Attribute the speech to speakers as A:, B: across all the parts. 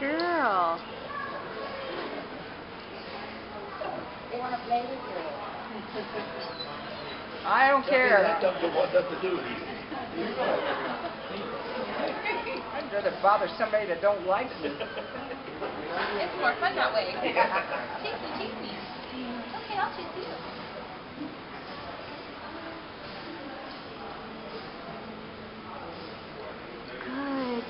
A: girl.
B: They want to play with you.
C: I don't care.
D: That doesn't want nothing to do with you.
C: I'd rather bother somebody that don't like me.
B: It's more fun that way. Chase me. Okay, I'll chase you.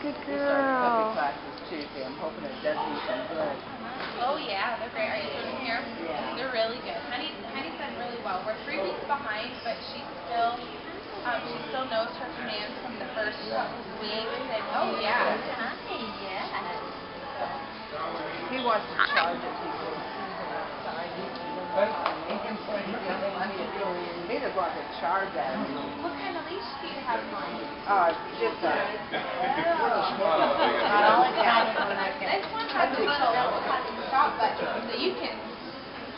A: Good
C: Puppy
A: girl.
C: classes Tuesday. I'm hoping it does me some good.
B: Oh yeah, they're great. Are you doing here?
C: Yeah.
B: They're really good. Honey's done really well. We're 3 weeks behind, but she still knows her commands from the first couple weeks. And oh yeah. Hi, yes.
C: He wants to charge it. He doesn't want to charge that.
B: What kind of leash do you have on?
C: Just a...
B: This one has a little stop button, so you can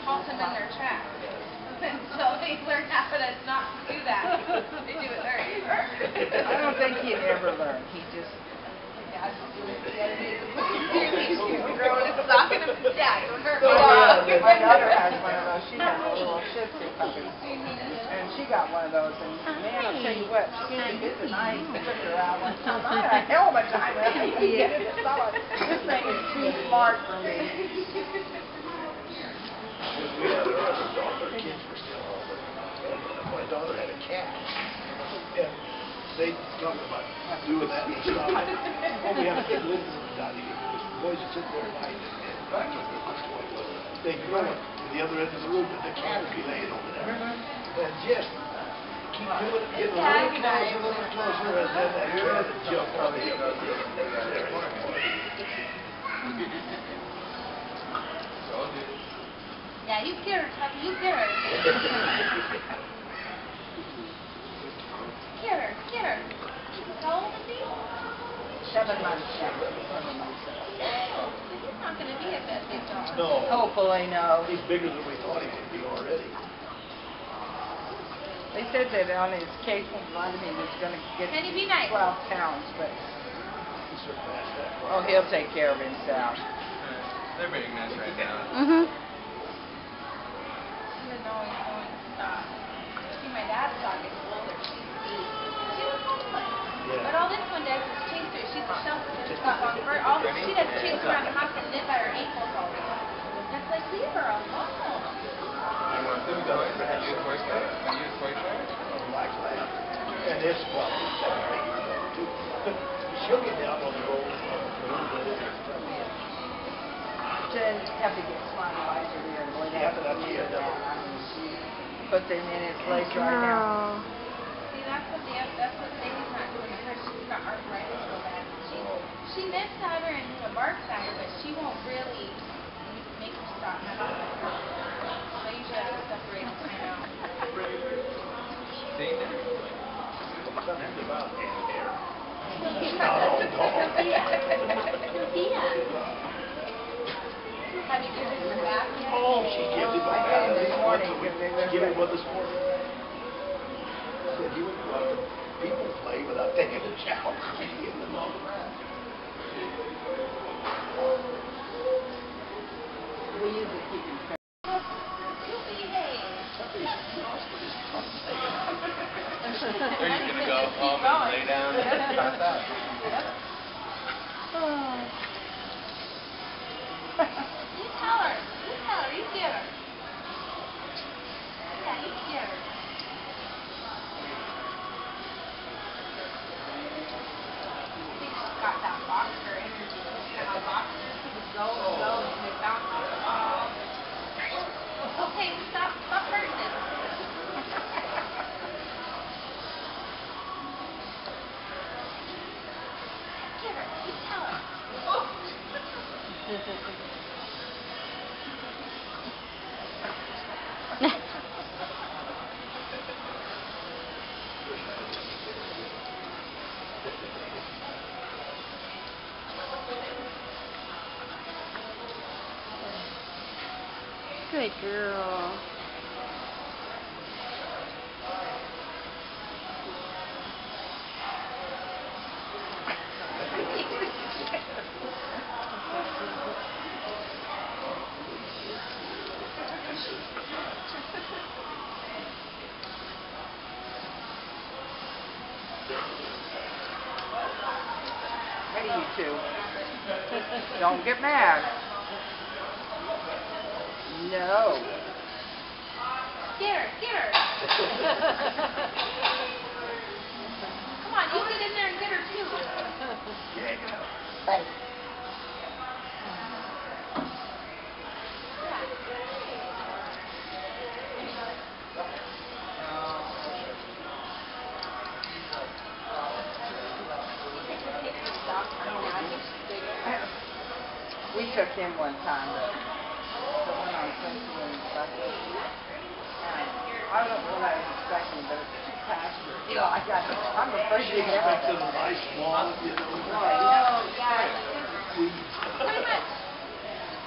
B: halt them in their tracks. Until they learn how to not do that. They do it very
C: I don't think he'd ever learn. He just... My daughter has one of those. She has a little Shih Tzu puppy. And she got one of those. And man, I'll tell you what, she is nice. I took her out one time. I had a hell of a time. This thing is too smart for me.
D: We had our other daughter, kids were still home, and my daughter had a cat. And they talked about doing that and stuff. Oh, we have a kid living down here. The boys would sit there at night and they throw it to the other end of the room, and the cat would be laying over there. And just keep doing it, getting a little closer, and then that cat would jump on the other end.
B: Yeah, you get her, Tucky, you get her. Get her. How old is he?
C: 7 months.
B: He's not going to be a big dog.
D: No.
C: Hopefully, no.
D: He's bigger than we thought he would be already.
C: They said that on his case from Vladimir he was going to get
B: Can he be nice?
C: 12 pounds, but
D: He surpassed that.
C: oh, he'll take care of himself.
E: They're being nice right now.
B: He doesn't always know when to stop. See, my dad's dog is older. She's 8. She was homely.
D: Yeah.
B: But all this one does is chase her. She's a shelter. She's got long fur. All she does is chase around the house and nip at her ankles all the time. It's like, leave her alone.
E: I want to go. Are you a toy store? Are you a toy store?
D: A black lab. And this probably 7 or 8 years old too. She'll get down on the road.
C: Then have to get Swanwiser here and boy, they have to do that. I mean, she puts him in his place right now.
B: See, that's what Sadie's not doing to her. She's got arthritis so bad. She nips at her and barks at her, but she won't really make her stop. So you usually have to separate them time out.
E: See?
D: Something about hair.
B: Have you given her back yet?
D: Oh, she gives him a
C: I
D: bath.
C: did this morning because they were
D: Give him one this morning. Said he wouldn't go out to people play without taking a shower. Give him all the bath.
C: We use it to keep him fed.
E: They're just going to go home and lay down and pass out.
B: You tell her, you get her. Yeah, you get her. I think she's got that boxer energy. You know how boxers go and they bounce off the ball. Okay, stop hurting it. Get her, you tell her.
A: Good girl.
C: to you two. Don't get mad. No.
B: Get her, get her. Come on, you get in there and get her too.
C: Hey. We took him one time, but the one on Quincy and Bucket. And I don't know what I was expecting, but it's too pasture. You know, I'm afraid to get
D: Expect
C: it.
D: a nice lawn, you know.
B: Oh, yeah.
D: Weeds.
B: Pretty much.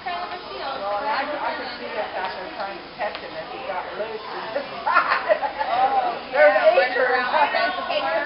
B: Kind of a field.
C: Well, and I could see us out there trying to catch him if he got loose.
B: Oh,
C: There's
B: yeah,
C: acres.
B: running around.